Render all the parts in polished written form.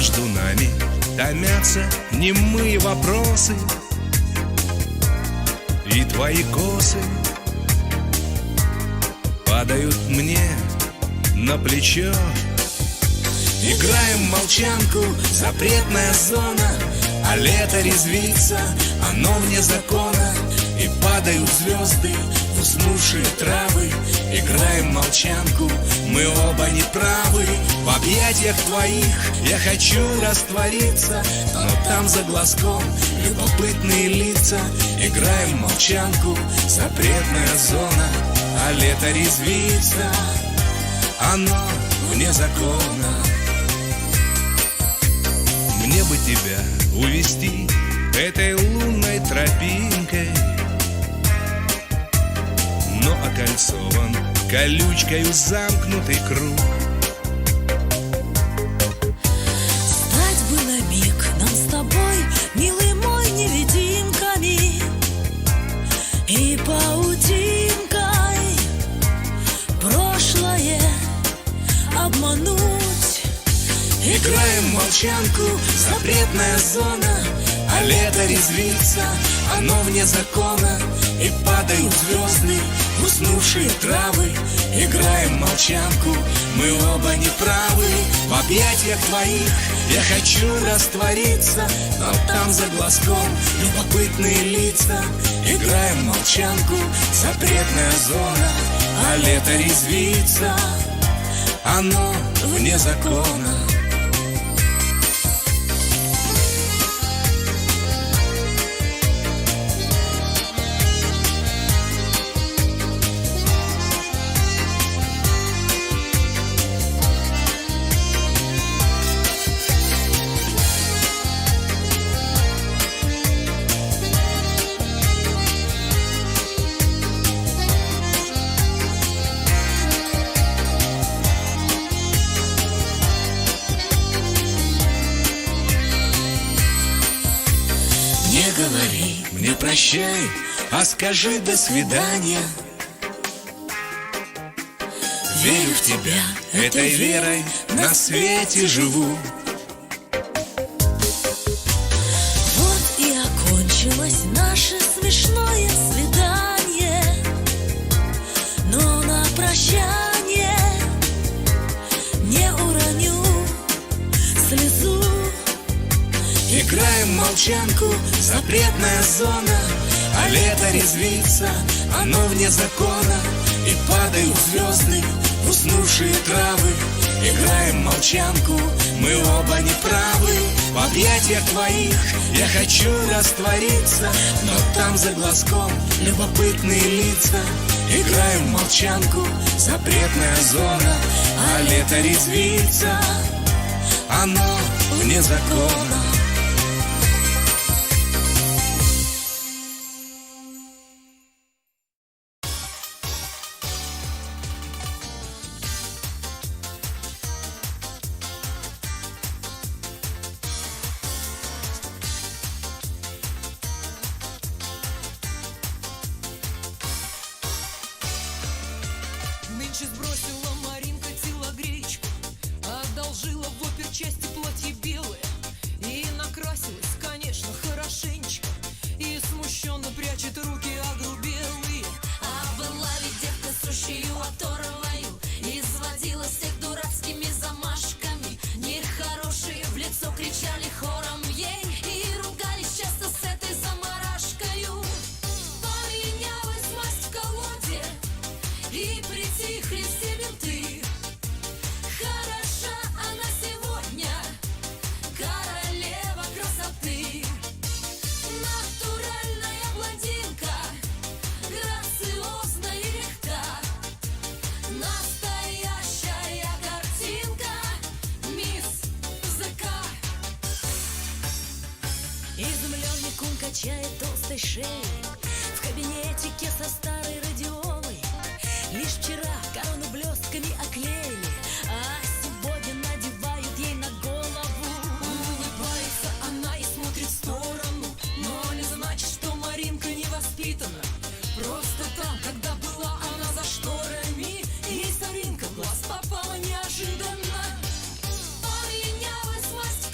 между нами томятся немые вопросы, и твои косы падают мне на плечо. Играем в молчанку, запретная зона, а лето резвится, оно вне закона. И падают звезды в уснувшие травы. Играем в молчанку, мы оба неправы. В объятиях твоих я хочу раствориться, но там за глазком любопытные лица. Играем в молчанку, запретная зона, а лето резвится, оно вне закона. Мне бы тебя увести этой лунной тропинкой, но окольцован колючкою замкнутый круг. Стать бы на миг нам с тобой, милый мой, невидимками и паутинкой прошлое обмануть. Играем в молчанку, запретная зона, а лето резвится, оно вне закона. И падают звезды в уснувшие травы. Играем в молчанку, мы оба неправы. В объятиях твоих я хочу раствориться, но там за глазком любопытные лица. Играем в молчанку, запретная зона, а лето резвится, оно вне закона. Не говори мне прощай, а скажи до свидания. Верю в тебя, этой верой на свете живу. Вот и окончилось наше смешное свидание, но на прощание не уроню слезу. Играем в молчанку, запретная зона, а лето резвится, оно вне закона. И падают звезды в уснувшие травы. Играем в молчанку, мы оба неправы. В объятиях твоих я хочу раствориться, но там за глазком любопытные лица. Играем в молчанку, запретная зона, а лето резвится, оно вне закона. Нынче сбросила Маринка телогречку, одолжила в оперчасти платье белое и накрасилась, конечно, хорошенечко, и смущенно прячет руки огрубелые. А была ведь девка сущую оторвою, изводила всех дурацкими замашками. Нехорошие в лицо кричали хором ей и ругались часто с этой заморашкою. Поменялась масть в колоде, и притихли все менты. Хороша она сегодня, королева красоты. Натуральная блондинка, грациозна и легка. Настоящая картинка, мисс ЗК. Изумленный кум качает толстой шеей в кабинетике со старой радиолой. Лишь вчера корону блестками оклеили, а сегодня надевают ей на голову. Улыбается она и смотрит в сторону, но не значит, что Маринка невоспитана. Просто там, когда была она за шторами, ей соринка в глаз попала неожиданно. Поменялась масть в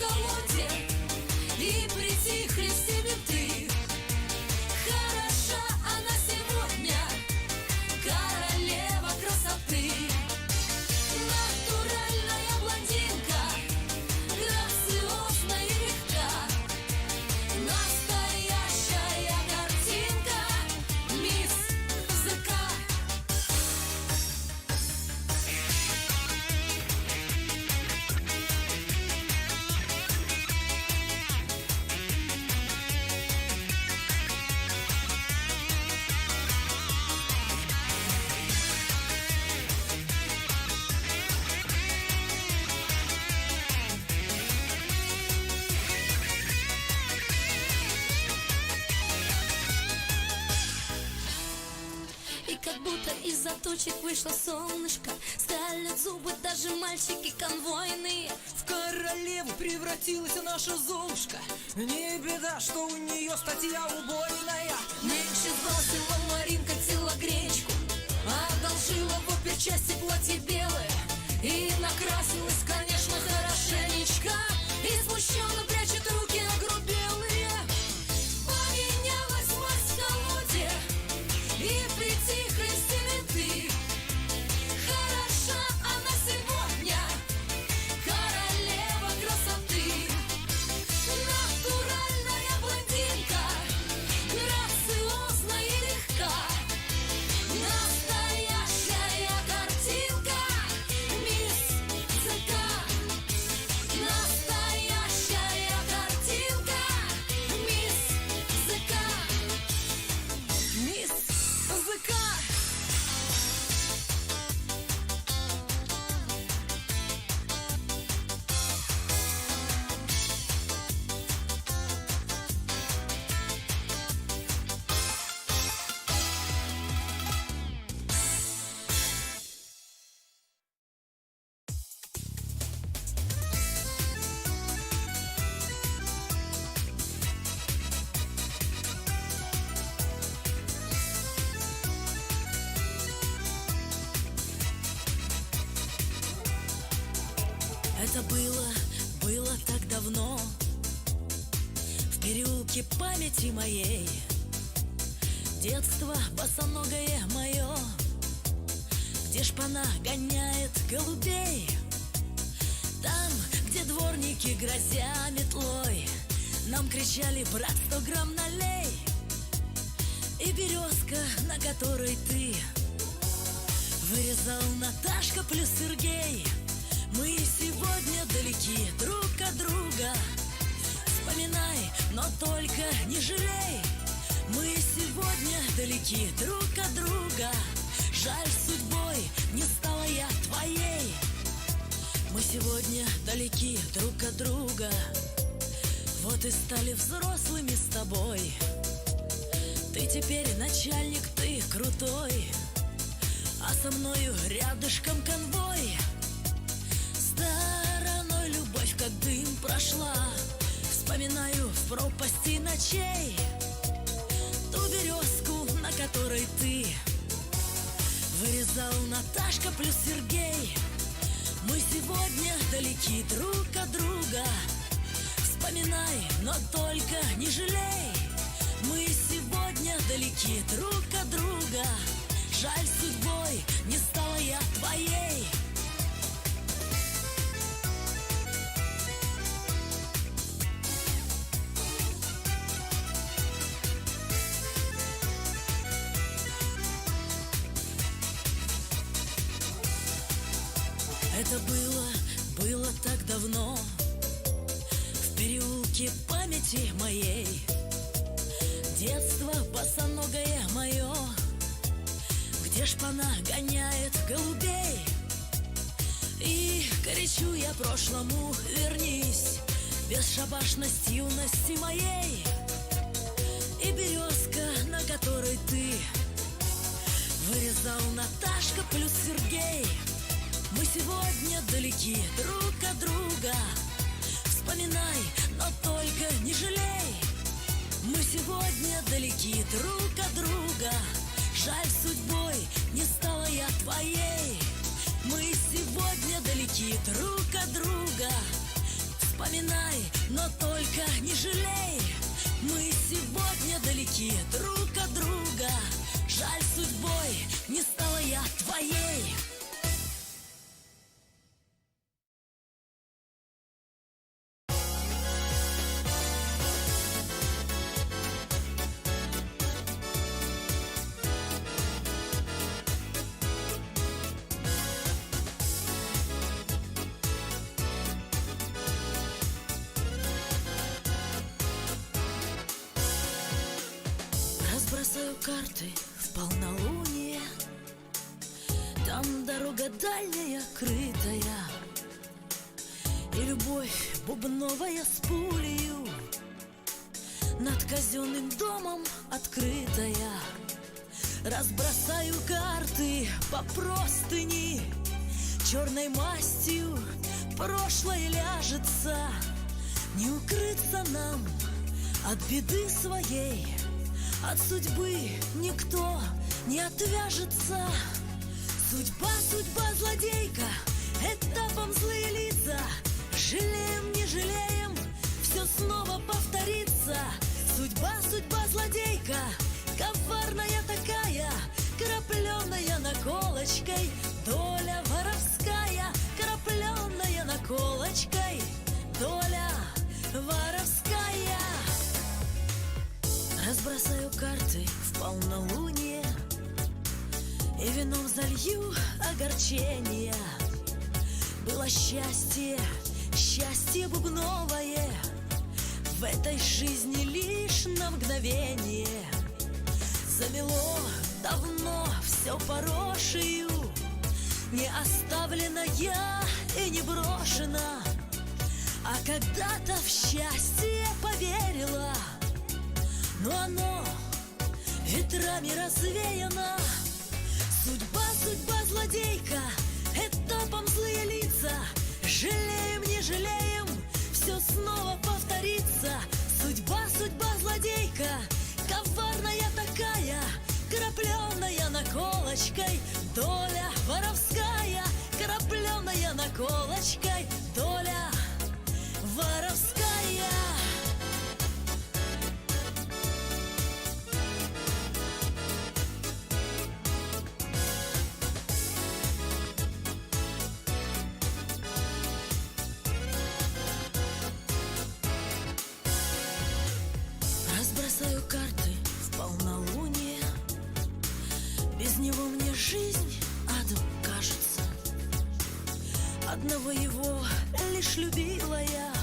из-за тучек вышло солнышко, скалят зубы даже мальчики конвойные. В королеву превратилась наша Золушка. Не беда, что у нее статья убойная. Меньше сбросила Маринка телогречку, Одолжила в оперчасти платье белое и накрасилась, конечно, хорошенечко, и смущенно прячет руки огрубелые. Поменялась мать в колоде и притихла из темноты. Хороша она сегодня, королева красоты. Натуральная блондинка, грациозна и легка. Настоящая картинка, мисс ЗК. Настоящая картинка, мисс ЗК. Мисс ЗК. Это было так давно, в переулке памяти моей. Детство босоногое мое, где шпана гоняет голубей. Там, где дворники, грозя метлой, нам кричали: брат, 100 грамм налей. И березка, на которой ты вырезал Наташка плюс Сергей. Мы сегодня далеки друг от друга. Вспоминай, но только не жалей. Мы сегодня далеки друг от друга. Жаль, судьбой не стала я твоей. Мы сегодня далеки друг от друга. Вот и стали взрослыми с тобой. Ты теперь начальник, ты крутой, а со мною рядышком конвой. Стороной любовь, как дым, прошла. Вспоминаю в пропасти ночей ту березку, на которой ты вырезал Наташка плюс Сергей. Мы сегодня далеки друг от друга. Вспоминай, но только не жалей. Мы сегодня далеки друг от друга. Жаль, судьбой не стала я твоей. Это было так давно, в переулке памяти моей. Детство босоногое мое, где шпана гоняет голубей. И кричу я прошлому: вернись, бесшабашность юности моей. И березка, на которой ты вырезал Наташка плюс Сергей. Мы сегодня далеки друг от друга. Вспоминай, но только не жалей. Мы сегодня далеки друг от друга. Жаль, судьбой не стала я твоей. Мы сегодня далеки друг от друга. Вспоминай, но только не жалей. Мы сегодня далеки друг от друга. Жаль, судьбой не стала я твоей. Бросаю карты в полнолуние. Там дорога дальняя, крытая, и любовь бубновая с пулею над казенным домом открытая. Разбросаю карты по простыни, черной мастью прошлое ляжется. Не укрыться нам от беды своей, от судьбы никто не отвяжется. Судьба, судьба, злодейка, этапом злые лица. Жалеем, не жалеем, все снова повторится. Судьба, судьба, злодейка, коварная такая, крапленая наколочкой, доля воровская, крапленая наколочкой, доля воровская. Разбросаю карты в полнолуние и вином залью огорчения. Было счастье, счастье бубновое, в этой жизни лишь на мгновение. Замело давно все порошию, не оставлена я и не брошена. А когда-то в счастье поверила, но оно ветрами развеяно. Судьба, судьба, злодейка, этапом злые лица. Жалеем, не жалеем, все снова повторится. Судьба, судьба, злодейка, коварная такая, крапленая наколочкой, доля воровская, крапленая наколочкой, доля воровская. Разбросаю карты в полнолуние, без него мне жизнь адом кажется. Одного его лишь любила я,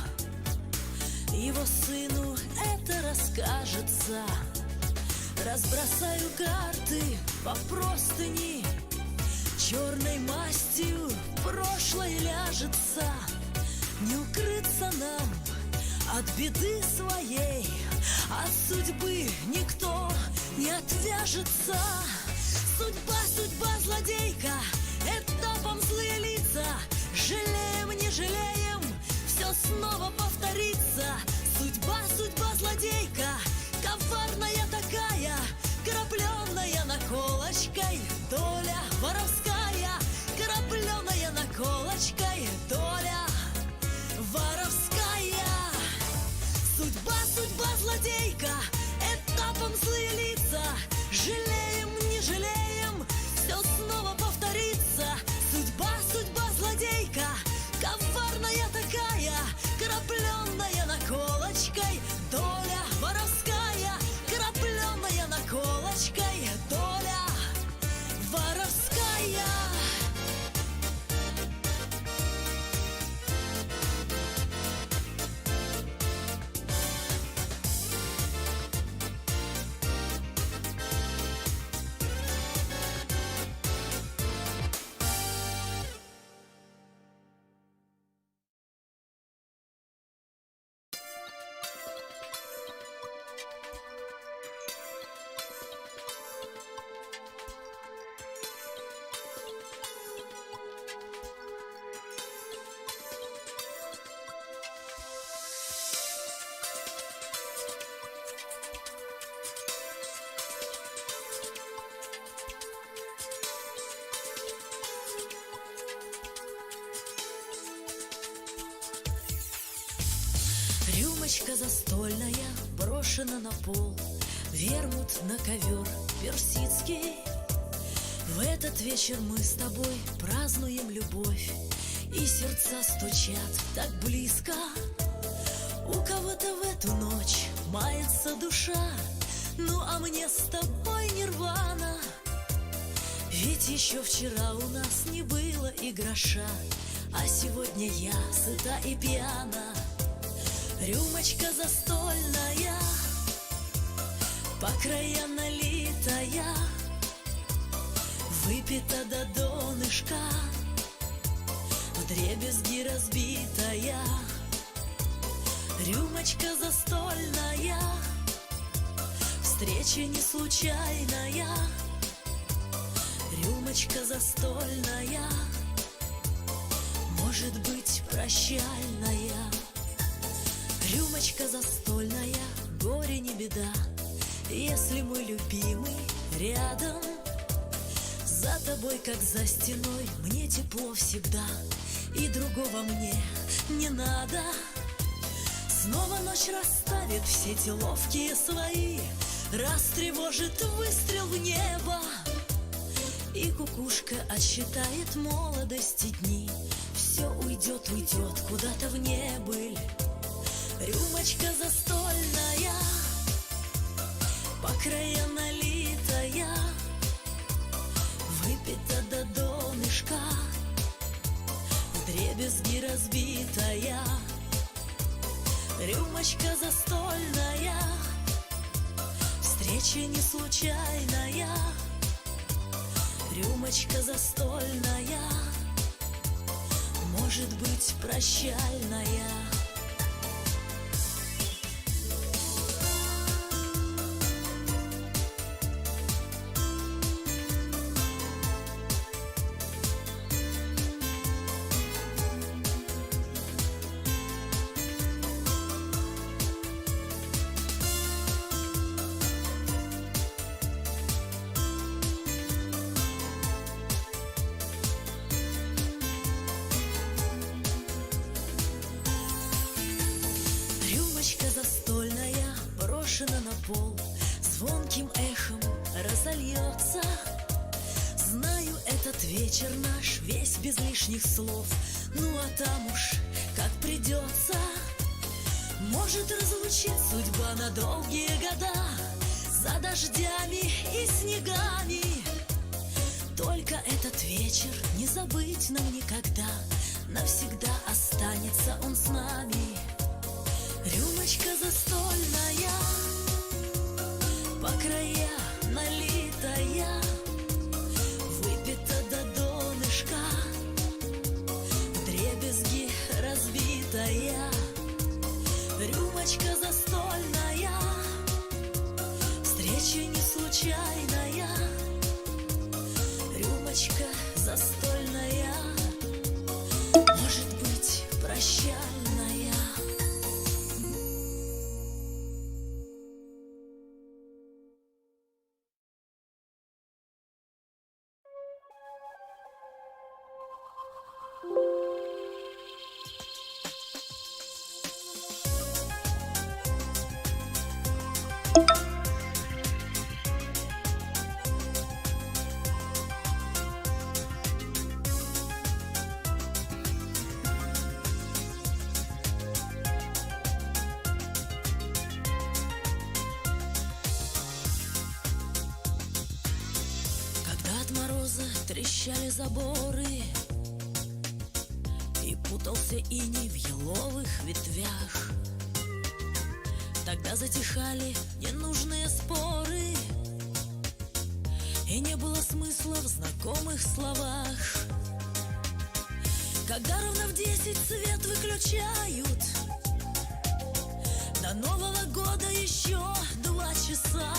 его сыну это расскажется. Разбросаю карты по простыни, черной мастью прошлое ляжется. Не укрыться нам от беды своей, от судьбы никто не отвяжется. Судьба, судьба, злодейка, этапом злые лица. Жалеем, не жалеем, все снова повторится. Судьба, судьба, злодейка, коварная такая, крапленая наколочкой, доля воровская, крапленая наколочкой, доля воровская. Судьба, судьба, злодейка, этапом злые лица. Жалеем, не жалеем, все снова повторится. Судьба, судьба, злодейка, коварная такая, крапленая наколочкой, доля воровская, крапленая наколочкой, доля воровская. Рюмочка застольная брошена на пол, вермут на ковер персидский. В этот вечер мы с тобой празднуем любовь, и сердца стучат так близко. У кого-то в эту ночь мается душа, ну а мне с тобой нирвана. Ведь еще вчера у нас не было и гроша, а сегодня я сыта и пьяна. Рюмочка застольная, по краям налитая, выпита до донышка, вдребезги разбитая. Рюмочка застольная, встреча не случайная, Рюмочка застольная, может быть, прощальная. Рюмочка застольная, горе не беда, если мой любимый рядом. За тобой, как за стеной, мне тепло всегда, и другого мне не надо. Снова ночь расставит все те ловкие свои, растревожит выстрел в небо, и кукушка отсчитает молодости дни. Все уйдет, уйдет куда-то в небыль. Рюмочка застольная, по краям налитая, выпита до донышка, вдребезги разбитая. Рюмочка застольная, встреча не случайная. Рюмочка застольная, может быть, прощальная. Рюмочка застольная брошена на пол, звонким эхом разольется. Знаю, этот вечер наш весь без лишних слов, ну а там уж как придется. Может разлучить судьба на долгие года, за дождями и снегами. Только этот вечер не забыть нам никогда, навсегда останется он с нами. Рюмочка застольная, по края налитая, выпита до донышка, вдребезги разбитая. Рюмочка застольная, встреча не случайная. Рюмочка застольная, может быть, прощальная. Трещали заборы, и путался иней в еловых ветвях. Тогда затихали ненужные споры, и не было смысла в знакомых словах. Когда ровно в 10 свет выключают, до Нового года еще 2 часа,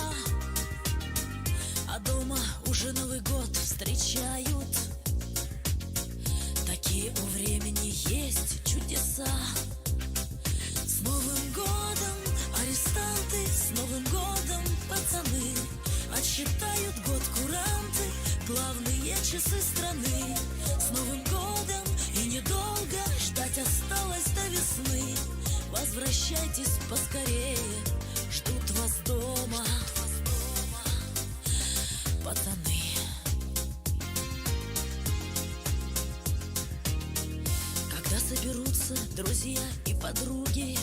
а дома уже Новый год встречают. Такие у времени есть чудеса. С Новым годом арестанты, с Новым годом пацаны, отсчитают год куранты, главные часы страны. С Новым годом и недолго ждать осталось до весны. Возвращайтесь поскорее, ждут вас дома пацаны. Когда соберутся друзья и подруги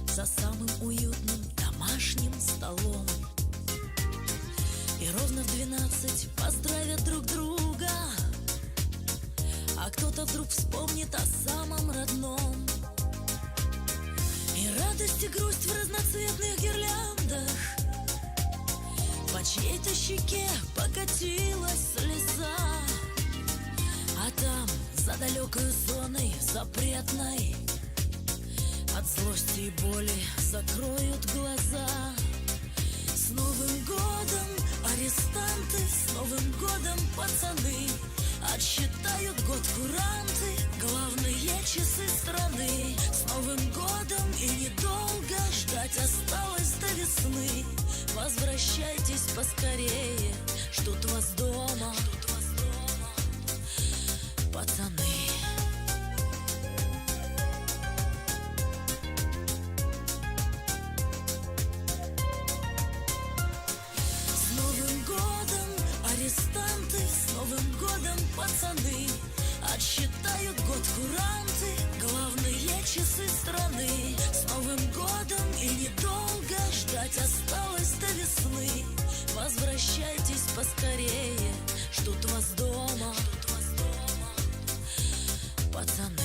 за самым уютным домашним столом, и ровно в 12 поздравят друг друга, а кто-то вдруг вспомнит о самом родном. И радость, и грусть в разноцветных гирляндах, по чьей-то щеке покатилась слеза, а там, за далекой зоной запретной, от злости и боли закроют глаза. С Новым годом, арестанты, с Новым годом, пацаны. Отсчитают год куранты, главные часы страны. С Новым годом и недолго ждать осталось до весны. Возвращайтесь поскорее, ждут вас дома, пацаны. С Новым годом, арестанты, с Новым годом, пацаны. Отсчитают год куранты, главные часы страны. С Новым годом и недолго ждать осталось до весны. Возвращайтесь поскорее, ждут вас дома, пацаны.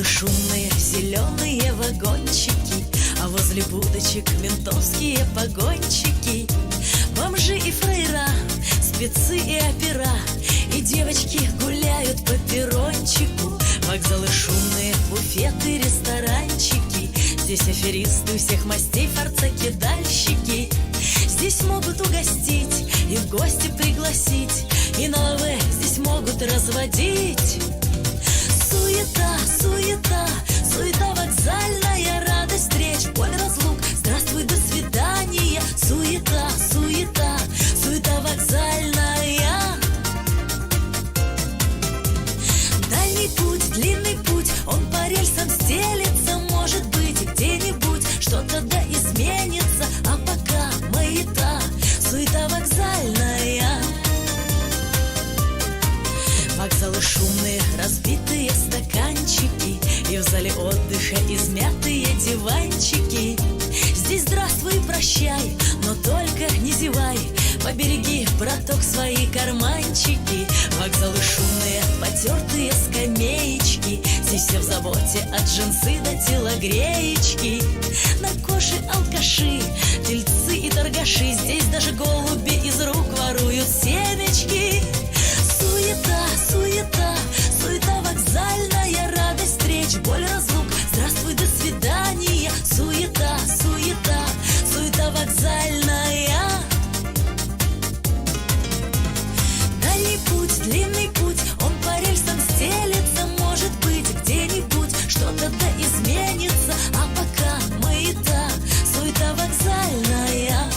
Шумные зеленые вагончики, а возле будочек ментовские погонщики. Бомжи и фрейра, спецы и опера, и девочки гуляют по перрончику. Вокзалы шумные, буфеты, ресторанчики. Здесь аферисты у всех мастей, форца-кидальщики. Здесь могут угостить и в гости пригласить, и на лаве здесь могут разводить. Суета, суета, суета вокзальная, радость встреч, боль разлук, здравствуй, до свидания. Суета, суета, суета вокзальная. Дальний путь, длинный путь, он по рельсам стелется. Может быть, где-нибудь что-то да изменится, а пока маята, суета вокзальная. Вокзалы шумные, разбитые стаканчики, и в зале отдыха измятые диванчики. Здесь здравствуй и прощай, но только не зевай, побереги, браток, свои карманчики. Вокзалы шумные, потертые скамеечки, здесь все в заботе, от джинсы до телогреечки. Наркоши, алкаши, дельцы и торгаши, здесь даже голуби из рук воруют семечки. Суета, суета, суета вокзальная, радость встреч, боль разлук, здравствуй, до свидания. Суета, суета, суета вокзальная. Дальний путь, длинный путь, он по рельсам стелется. Может быть, где-нибудь что-то да изменится, а пока маята, суета вокзальная.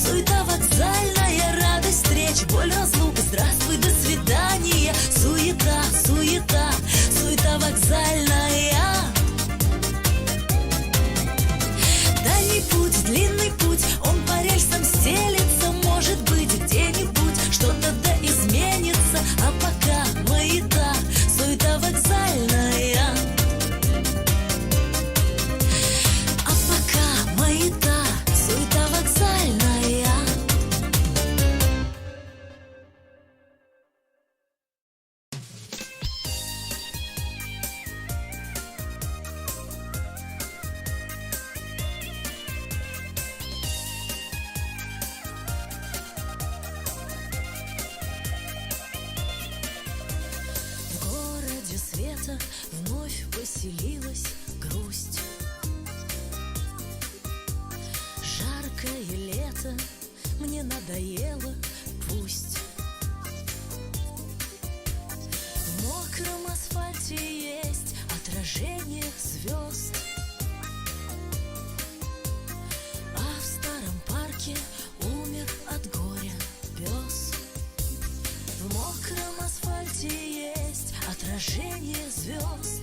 Суета вокзальная, радость встреч, боль разлук, здравствуй, до свидания. Суета, суета, суета вокзальная. Дальний путь, длинный путь, он по рельсам стелется. Может быть, где-нибудь что-то да изменится, а пока маята, суета вокзальная. А пока маята, суета вокзальная. В городе света вновь поселилась грусть. Жаркое лето мне надоело, пусть. В мокром асфальте есть отражение звезд, а в старом парке умер от горя пес. В мокром асфальте есть отражение звезд,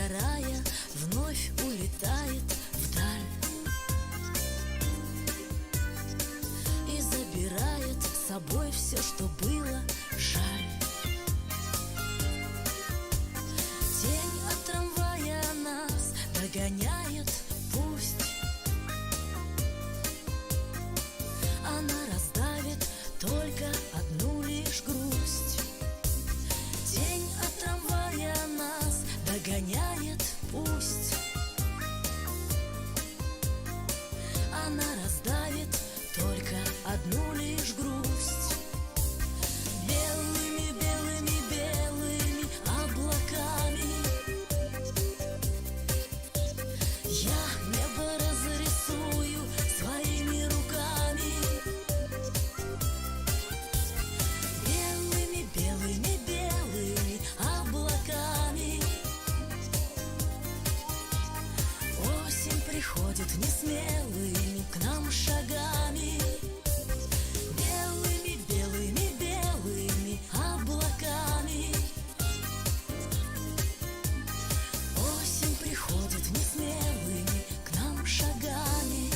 сгорая, вновь улетает вдаль и забирает с собой все, что было жаль. Тень от трамвая нас догоняет, пусть она раздавит только одну лишь грусть. Тень от трамвая нас догоняет, пусть она раздавит только одну лишь грусть. Белыми, белыми, белыми облаками я небо разрисую своими руками. Белыми, белыми, белыми облаками осень приходит несмелыми к нам шагами. Белыми, белыми, белыми облаками осень приходит несмелыми к нам шагами.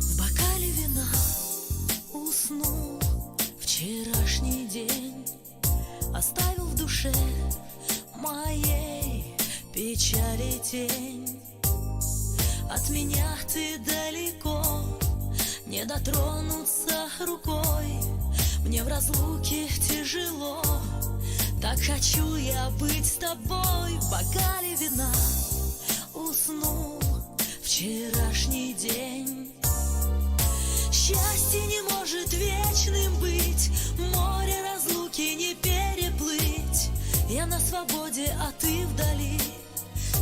В бокале вина уснул вчерашний день, оставил в душе моей печали тень. От меня ты далеко, не дотронуться рукой. Мне в разлуке тяжело, так хочу я быть с тобой. В бокале вина уснул вчерашний день. Счастье не может вечным быть, море разлуки не переплыть. Я на свободе, а ты вдали,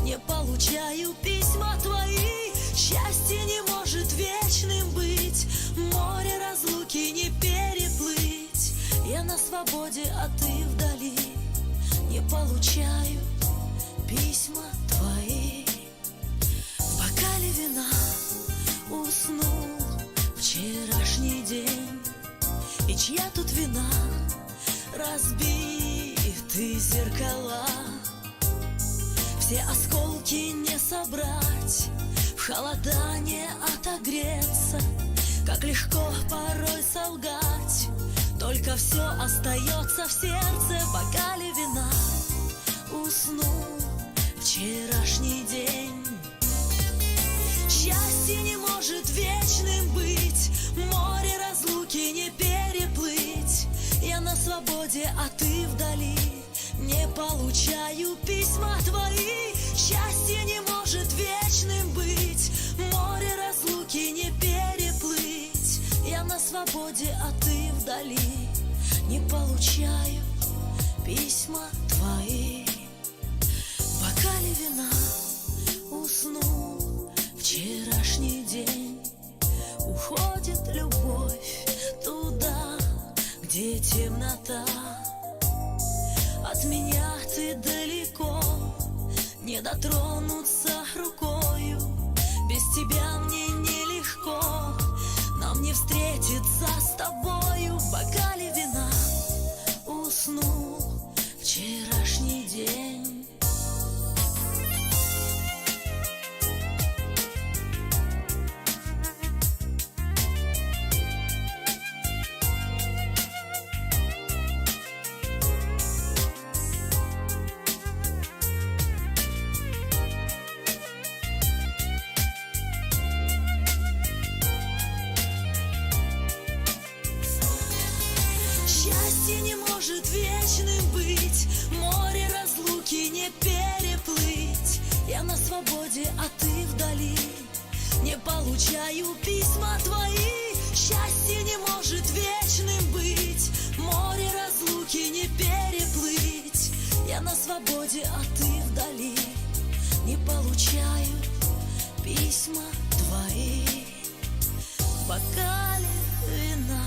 не получаю письма твои. Счастье не может вечным быть, море разлуки не переплыть. Я на свободе, а ты вдали, не получаю письма твои. В бокале вина уснул вчерашний день. И чья тут вина? Разбиты зеркала, все осколки не собрать, в холода не отогреться. Как легко порой солгать, только все остается в сердце. В бокале вина уснул вчерашний день. Счастье не может вечным быть, море разлуки не переплыть. Я на свободе, а ты вдали, не получаю письма твои. Счастье не может вечным быть, море разлуки не переплыть. Я на свободе, а ты вдали, не получаю письма твои. В бокале вина уснул вчерашний день. Уходит любовь туда, где темнота. От меня ты далеко, не дотронуться рукою. Без тебя мне нелегко, нам не встретиться с тобою. В бокале вина уснул вчера. не переплыть. Я на свободе, а ты вдали. Не получаю письма твои. Счастье не может вечным быть. Море разлуки не переплыть. Я на свободе, а ты вдали. Не получаю письма твои. В бокале вина.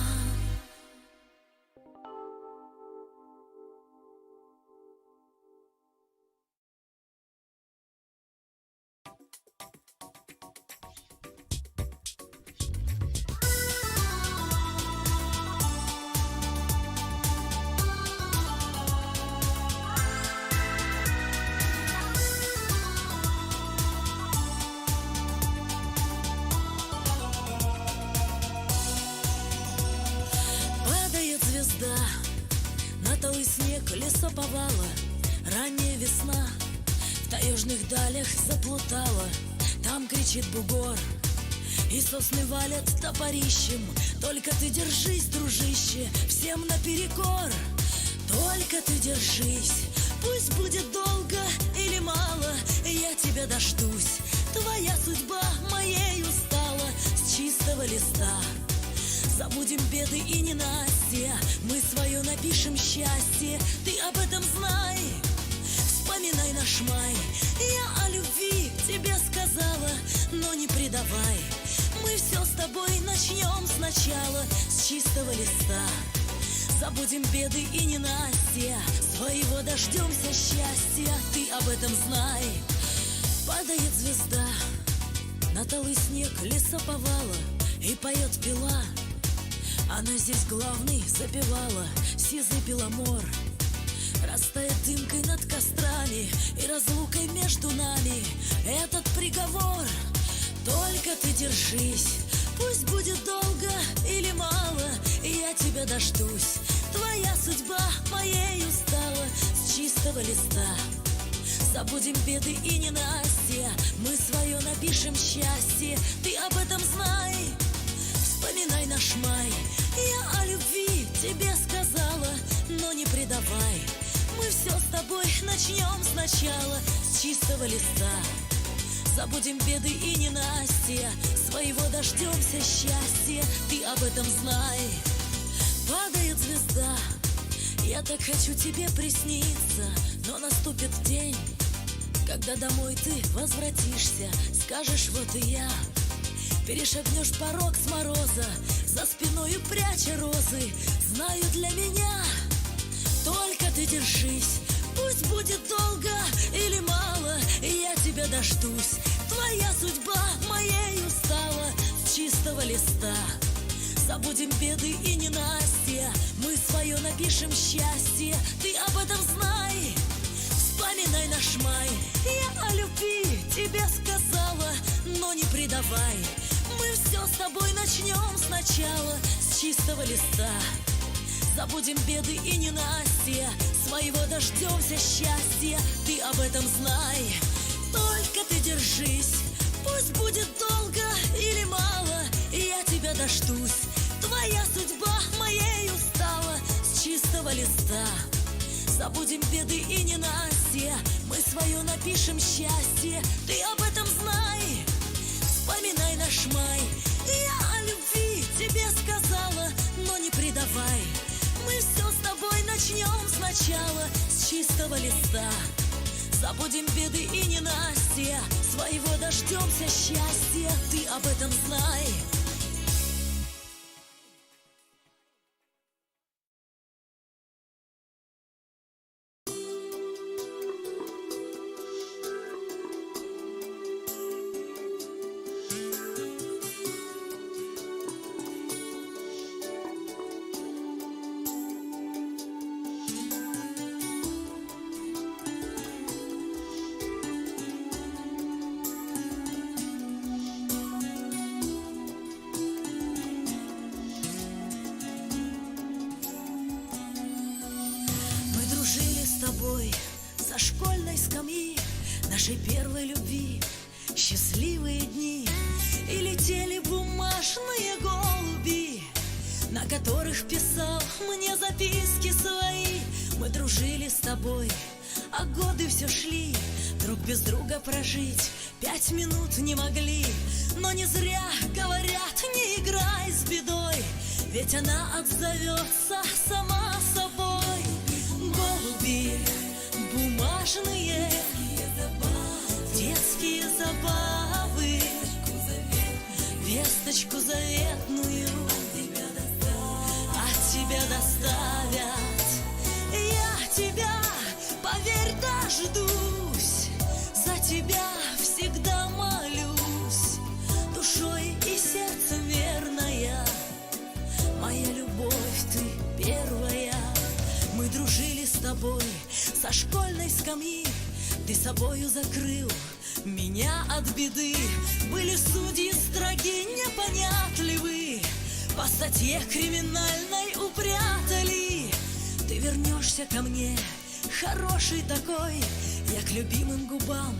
На талый снег лесоповала. Ранняя весна в таежных далях заплутала. Там кричит бугор, и сосны валят топорищем. Только ты держись, дружище, всем наперекор. Только ты держись, пусть будет долго или мало, я тебя дождусь. Твоя судьба моею стала с чистого листа. Забудем беды и ненастья, мы свое напишем счастье. Ты об этом знай, вспоминай наш май. Я о любви тебе сказала, но не предавай. Мы все с тобой начнем сначала с чистого листа. Забудем беды и ненастья, своего дождемся счастья. Ты об этом знай. Падает звезда на талый снег лесоповала, и поет пила. Она здесь главный запевала, сизый беломор. Растает дымкой над кострами и разлукой между нами этот приговор. Только ты держись, пусть будет долго или мало, я тебя дождусь. Твоя судьба моею стала с чистого листа. Забудем беды и ненастья, мы свое напишем счастье. Ты об этом знай, вспоминай наш май. Я о любви тебе сказала, но не предавай. Мы все с тобой начнем сначала с чистого листа. Забудем беды и ненастья, своего дождемся счастья. Ты об этом знай. Падает звезда, я так хочу тебе присниться, но наступит день, когда домой ты возвратишься. Скажешь, вот и я. Перешагнешь порог с мороза, за спиною пряча розы. Знаю, для меня только ты держись. Пусть будет долго или мало, я тебя дождусь. Твоя судьба моею стала с чистого листа. Забудем беды и ненастья, мы свое напишем счастье. Ты об этом знай, вспоминай наш май. Я о любви тебе сказала, но не предавай. Мы все с тобой начнем сначала с чистого листа. Забудем беды и ненастья, своего дождемся счастья. Ты об этом знай. Только ты держись, пусть будет долго или мало, я тебя дождусь. Твоя судьба моею стала с чистого листа. Забудем беды и ненастья, мы свое напишем счастье. Ты об этом знай, вспоминай наш май. Я о любви тебе сказала, но не предавай. Мы все с тобой начнем сначала с чистого листа. Забудем беды и ненастья, своего дождемся счастья. Ты об этом знай. Со школьной скамьи нашей первой любви счастливые дни. И летели бумажные голуби, на которых писал мне записки свои. Мы дружили с тобой, а годы все шли, друг без друга прожить 5 минут не могли. Но не зря говорят, не играй с бедой, ведь она отзовется сама собой. Голуби бумажные, детские забавы, весточку заветную от тебя доставят. Я тебя, поверь, дождусь, за тебя всегда молюсь, душой и сердцем верная, моя любовь, ты первая. Мы дружили с тобой со школьной скамьи, ты собою закрыл меня от беды. Были судьи строги, непонятливы, по статье криминальной упрятали. Ты вернешься ко мне, хороший такой, я к любимым губам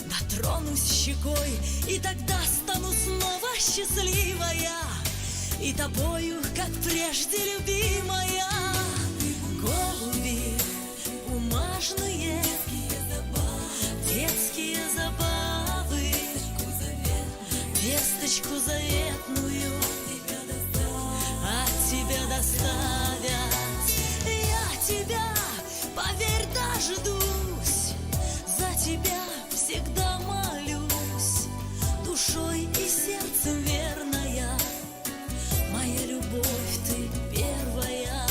дотронусь щекой, и тогда стану снова счастливая, и тобою, как прежде, любимая. Голуби бумажные, детские забавы, весточку заветную от тебя доставят. Я тебя, поверь, дождусь, за тебя всегда молюсь, душой и сердцем верная, моя любовь, ты первая.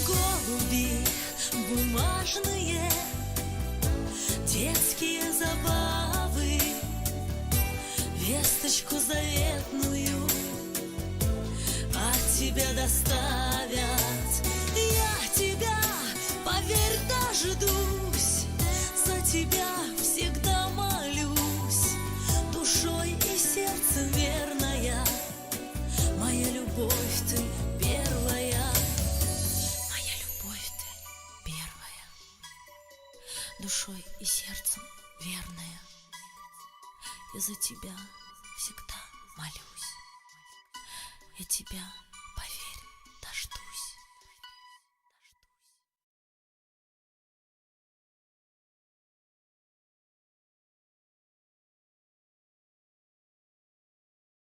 Голуби бумажные, детские забавы, весточку заветную от тебя доставят. Я тебя, поверь, дождусь, за тебя всегда молюсь, душой и сердцем верная, моя любовь, ты первая. Моя любовь, ты первая, душой и сердцем верная, я за тебя всегда молюсь, я тебя